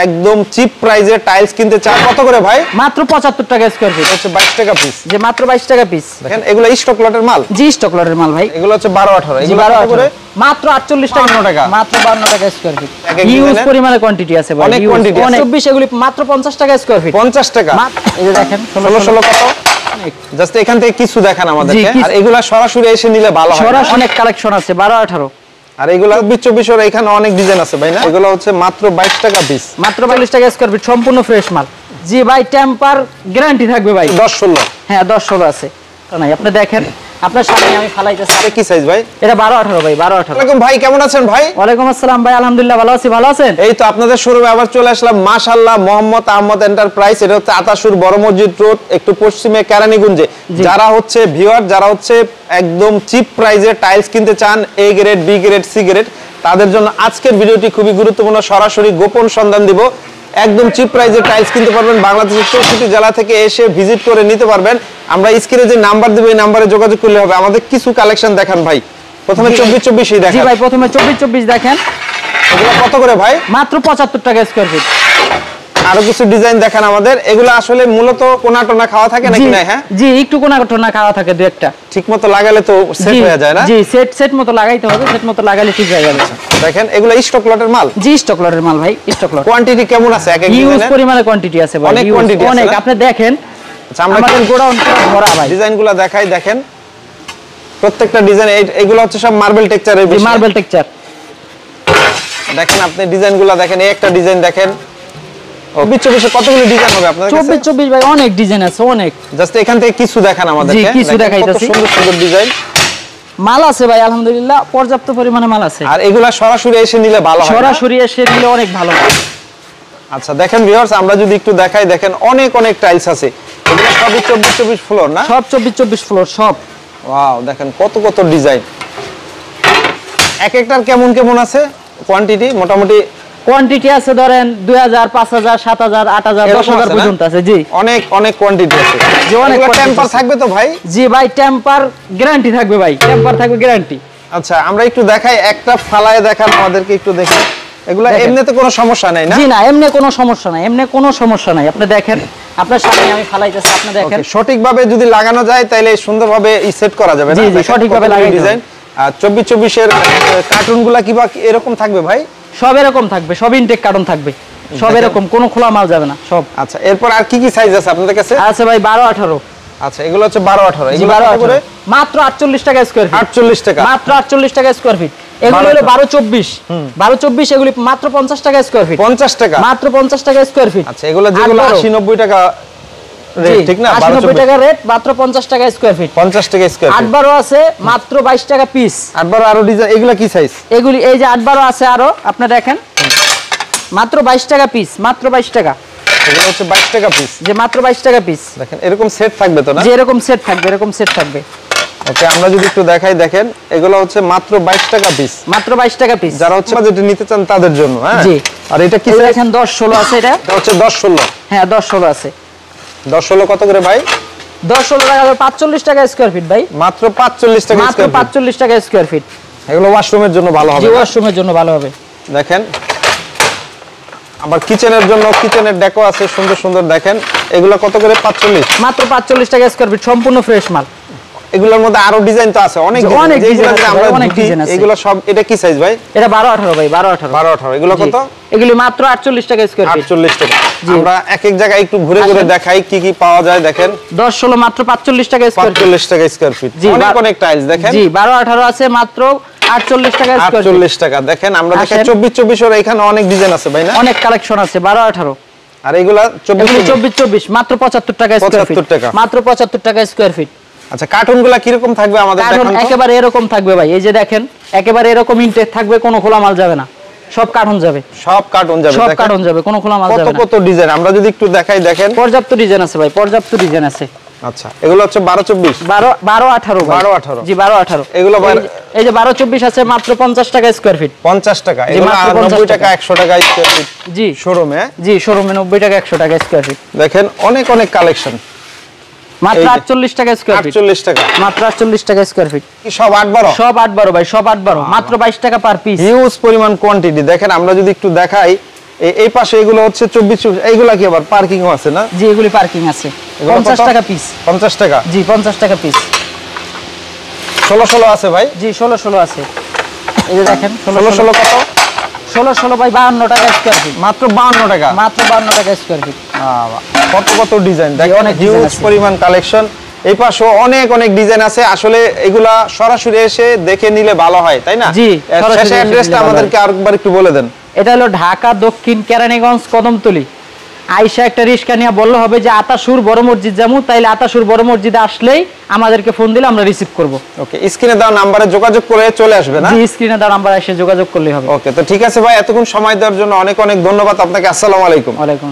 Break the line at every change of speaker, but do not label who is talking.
একদম চিপ প্রাইসে টাইলস কিনতে চান কত করে ভাই?
মাত্র 75 টাকা স্কয়ার ফিট।
হচ্ছে 22 টাকা পিস।
যে মাত্র 22 টাকা পিস।
দেখেন এগুলো স্টক লটের মাল?
জি স্টক লটের মাল ভাই।
এগুলো হচ্ছে 12 18।
এগুলো কত করে? মাত্র 48 টাকা। মাত্র 52 টাকা স্কয়ার ফিট। হিউজ পরিমাণে কোয়ান্টিটি আছে ভাই।
অনেক কোয়ান্টিটি আছে।
24 এগুলি মাত্র 50 টাকা স্কয়ার ফিট।
50 টাকা।
এই যে দেখেন
16 কত? জাস্ট এখান থেকে কিছু দেখান আমাদেরকে। আর এগুলা সরাসরি এসে নিলে ভালো হয়।
সরাসরি অনেক কালেকশন আছে 12 18।
আর এগুলা 24 এর এখানে অনেক ডিজাইন আছে ভাই না? এগুলো হচ্ছে মাত্র 22 টাকা পিস।
মাত্র 42 টাকা স্কয়ার ফিট সম্পূর্ণ ফ্রেশ মাল। জি ভাই টেম্পার গ্যারান্টি থাকবে ভাই।
10 16।
হ্যাঁ 10 16 আছে। নাই আপনি দেখেন আপনার সামনে আমি ফালাইতেছি।
এটা কি সাইজ ভাই?
এটা 12 18 ভাই 12 18।
ওয়ালাইকুম ভাই কেমন আছেন ভাই?
ওয়ালাইকুম আসসালাম ভাই আলহামদুলিল্লাহ ভালো আছি। ভালো আছেন?
এই তো আপনাদের শোরুমে আবার চলে আসলাম মাশাআল্লাহ মোহাম্মদ আহমদ এন্টারপ্রাইজ। এটা হচ্ছে আতাসুর বড় মসজিদ রোড একটু পশ্চিমে কেরানীগঞ্জে। যারা হচ্ছে ভিউয়ার যারা হচ্ছে একদম চিপ প্রাইসে টাইলস কিনতে চান A grade B grade C grade তাদের জন্য আজকের ভিডিওটি খুবই গুরুত্বপূর্ণ। সরাসরি গোপন সন্ধান দিব। একদম চিপ প্রাইসে টাইলস কিনতে পারবেন। বাংলাদেশের 64 জেলা থেকে এসে ভিজিট করে নিতে পারবেন। আমরা স্ক্রিনে যে নাম্বার দেব এই নম্বরে যোগাযোগ করলে হবে। আমাদের কিছু কালেকশন দেখান ভাই। প্রথমে 24 24ই দেখান।
জি ভাই প্রথমে 24 24 দেখেন।
এগুলো কত করে ভাই?
মাত্র 75 টাকা স্কয়ার ফিট।
আরো কিছু ডিজাইন দেখান আমাদের। এগুলো আসলে মূলত কোনা টোনা খাওয়া থাকে নাকি না? হ্যাঁ
জি একটু কোনা টোনা খাওয়া থাকে দুই একটা।
ঠিকমতো লাগালে তো সেট হয়ে যায় না?
জি সেট মতো লাগাইতে হবে। সেট মতো লাগালে ঠিক হয়ে যাবে।
দেখেন এগুলো স্টক লটের মাল?
জি স্টক লটের মাল ভাই স্টক লট।
কোয়ান্টিটি কেমন আছে? এক এক
হিউজ
ডিজাইনের
পরিমাণে কোয়ান্টিটি আছে ভাই।
অনেক কোয়ান্টিটি আছে।
অনেক আপনি দেখেন।
আচ্ছা আমরা
আমাদের গোডাউন পুরো ভরা ভাই।
ডিজাইনগুলো দেখাই দেখেন। প্রত্যেকটা ডিজাইন এগুলো হচ্ছে সব মার্বেল টেক্সচারের বেশি।
Marble texture.
দেখেন আপনি ডিজাইনগুলো দেখেন। এই একটা ডিজাইন দেখেন। 24 কতগুলো ডিজাইন হবে আপনাদের কাছে?
24 24 ভাই অনেক ডিজাইন আছে অনেক।
জাস্ট এখান থেকে কিছু দেখান আমাদেরকে।
জি কিছু দেখাইতাছি।
কত সুন্দর সুন্দর ডিজাইন।
মাল আছে ভাই আলহামদুলিল্লাহ পর্যাপ্ত পরিমাণে মাল আছে।
আর এগুলা সরাসরি এসে নিলে ভালো হয়।
সরাসরি এসে নিলে অনেক ভালো হয়।
আচ্ছা দেখেন ভিউয়ার্স আমরা যদি একটু দেখাই দেখেন অনেক অনেক টাইলস আছে। এগুলো সবই 24 24 ফ্লোর না?
সব 24 24 ফ্লোর সব।
ওয়াও দেখেন কত কত ডিজাইন। এক একটার কেমন কেমন আছে কোয়ান্টিটি? মোটামুটি
কোয়ান্টিটি আছে ধরেন 2000 5000 7000 8000 10000 পর্যন্ত আছে। জি
অনেক অনেক কোয়ান্টিটি আছে।
যে অনেক
টেম্পার থাকবে তো ভাই?
জি ভাই টেম্পার গ্যারান্টি থাকবে ভাই। টেম্পার থাকবে গ্যারান্টি।
আচ্ছা আমরা একটু দেখাই একটা ফালায় দেখান আমাদেরকে একটু দেখেন। এগুলা এমনিতে কোনো সমস্যা নাই না?
জি না এমনি কোনো সমস্যা নাই। এমনি কোনো সমস্যা নাই। আপনি দেখেন আপনার সামনে আমি ফালাইতেছি আপনি দেখেন।
সঠিকভাবে যদি লাগানো যায় তাইলে সুন্দরভাবে সেট করা যাবে না?
জি জি সঠিকভাবে লাগাই
ডিজাইন। আর 24 24 এর কার্টুনগুলা কিবা এরকম থাকবে ভাই?
সব এরকম থাকবে। সব ইনটেক কার্টন থাকবে। সব এরকম কোনো খোলা মাল যাবে না সব।
আচ্ছা এরপর আর কি কি সাইজ আছে আপনাদের কাছে?
আছে ভাই 12 18।
আচ্ছা এগুলো হচ্ছে 12 18।
এগুলো 12 করে মাত্র 48 টাকা স্কয়ার ফিট।
48 টাকা।
মাত্র 48 টাকা স্কয়ার ফিট। এগুলো হলো 12 24। 12 24 এগুলি মাত্র 50 টাকা স্কয়ার ফিট।
50 টাকা।
মাত্র 50 টাকা স্কয়ার ফিট।
আচ্ছা এগুলো যেগুলো 80 90 টাকা রেট ঠিক না?
80 90 টাকা রেট মাত্র 50 টাকা স্কয়ার ফিট।
50 টাকা স্কয়ার ফিট।
8 12 আছে মাত্র 22 টাকা পিস।
8 12 আরো ডিজাইন। এগুলো কি সাইজ?
এগুলি এই যে 8 12 আছে আরো আপনি দেখেন। মাত্র 22 টাকা পিস। মাত্র 22 টাকা।
এগুলো হচ্ছে 22 টাকা পিস।
যে মাত্র 22 টাকা পিস।
দেখেন এরকম সেট থাকবে তো না?
যে এরকম সেট থাকবে এরকম সেট থাকবে।
ওকে আমরা যদি একটু দেখাই দেখেন এগুলো হচ্ছে মাত্র 22 টাকা পিস।
মাত্র 22 টাকা পিস।
যারা হচ্ছে যেটা নিতে চান তাদের জন্য। হ্যাঁ
জি।
আর এটা কি
দেখেন 10 16 আছে এটা।
এটা হচ্ছে 10 16।
হ্যাঁ 10 16 আছে।
10 16 কত করে ভাই?
10 16 টাকা 45 টাকা স্কয়ার ফিট ভাই।
মাত্র 45 টাকা
মাত্র 45 টাকা স্কয়ার ফিট।
এগুলো ওয়াশরুমের জন্য ভালো হবে।
জি ওয়াশরুমের জন্য ভালো হবে।
দেখেন আবার কিচেনের জন্য কিচেনের ডেকো আছে সুন্দর সুন্দর। দেখেন এগুলো কত করে? 45।
মাত্র 45 টাকা স্কয়ার ফিট সম্পূর্ণ ফ্রেশ মাল।
এগুলোর মধ্যে আরো ডিজাইন তো আছে অনেক ডিজাইন আছে। আমরা
অনেক ডিজাইন আছে।
এগুলো সব এটা কি সাইজ ভাই?
এটা 12 18 ভাই 12 18।
12 18 এগুলো কত?
এগুলি মাত্র 48 টাকা স্কয়ার ফিট।
48 টাকা। আমরা এক এক জায়গায় একটু ঘুরে ঘুরে দেখাই কি কি পাওয়া যায়। দেখেন
10 16 মাত্র 45 টাকা স্কয়ার ফিট।
45 টাকা স্কয়ার ফিট। অনেক অনেক টাইলস দেখেন।
জি 12 18 আছে মাত্র 48 টাকা স্কয়ার ফিট।
48 টাকা। দেখেন আমরা দেখেন 24 24 এর এখানে অনেক ডিজাইন আছে ভাই না?
অনেক কালেকশন আছে 12 18।
আর এগুলা 24
24 মাত্র 75 টাকা স্কয়ার ফিট।
75 টাকা।
মাত্র 75 টাকা স্কয়ার ফিট।
আচ্ছা কার্টুনগুলো কি রকম থাকবে আমাদের দেখান তো?
একেবারে এরকম থাকবে ভাই। এই যে দেখেন একেবারে এরকম ইনটেক থাকবে কোনো খোলা মাল যাবে না। সব কার্টন যাবে।
সব কার্টন যাবে।
সব কার্টন যাবে কোনো খোলা মাল যাবে না।
কত কত ডিজাইন আমরা যদি একটু দেখাই দেখেন।
পর্যাপ্ত ডিজাইন আছে ভাই পর্যাপ্ত ডিজাইন আছে।
আচ্ছা এগুলো হচ্ছে 12 24
12 18
12 18
জি 12 18
এগুলো
এই যে 12 24 আছে মাত্র 50 টাকা স্কয়ার ফিট
50 টাকা এগুলো 90 টাকা 100 টাকা স্কয়ার ফিট
জি
শোরুমে
জি শোরুমে 90 টাকা 100 টাকা স্কয়ার ফিট
দেখেন অনেক অনেক কালেকশন
মাত্র 48 টাকা স্কয়ার ফিট
48 টাকা
মাত্র 48 টাকা স্কয়ার ফিট
কি সব 8 12
সব 8 12 ভাই সব 8 12 মাত্র 22 টাকা পার পিস
হিউজ পরিমাণ কোয়ান্টিটি দেখেন আমরা যদি একটু দেখাই এই পাশে এগুলো হচ্ছে 24, এইগুলা কি আবার পার্কিং ও আছে না?
জি, এগুলি পার্কিং আছে। 50 টাকা পিস।
50 টাকা?
জি, 50 টাকা পিস।
16 আছে ভাই? জি,
16 আছে। এই যে দেখেন
16 কত?
16 ভাই 52 টাকা স্কয়ার ফিট।
মাত্র 52 টাকা?
মাত্র 52 টাকা স্কয়ার ফিট।
কত কত ডিজাইন দেখেন, অনেক হিউজ পরিমাণ কালেকশন। এই পাশেও অনেক অনেক ডিজাইন আছে। আসলে এগুলা সরাসরি এসে দেখে নিলে ভালো হয়, তাই না?
জি,
শেষে অ্যাড্রেসটা আমাদেরকে আরেকবার একটু বলে দেন।
এটা হলো ঢাকা দক্ষিণ কেরানীগঞ্জ কদমতলী। আইসা একটা রিক্সা নিয়ে বললে হবে যে আতাসুর বড় মসজিদ যাবো, তাইলে আতাসুর বড় মসজিদে আসলেই আমাদেরকে ফোন দিলে আমরা রিসিভ করব।
ওকে, স্ক্রিনে দেওয়া নম্বরে যোগাযোগ করে চলে আসবে না?
জি, স্ক্রিনে দেওয়া নাম্বার এসে যোগাযোগ করলেই হবে।
ওকে, তো ঠিক আছে ভাই, এতক্ষণ সময় দেওয়ার জন্য অনেক অনেক ধন্যবাদ আপনাকে। আসসালামু আলাইকুম।
ওয়ালাইকুম।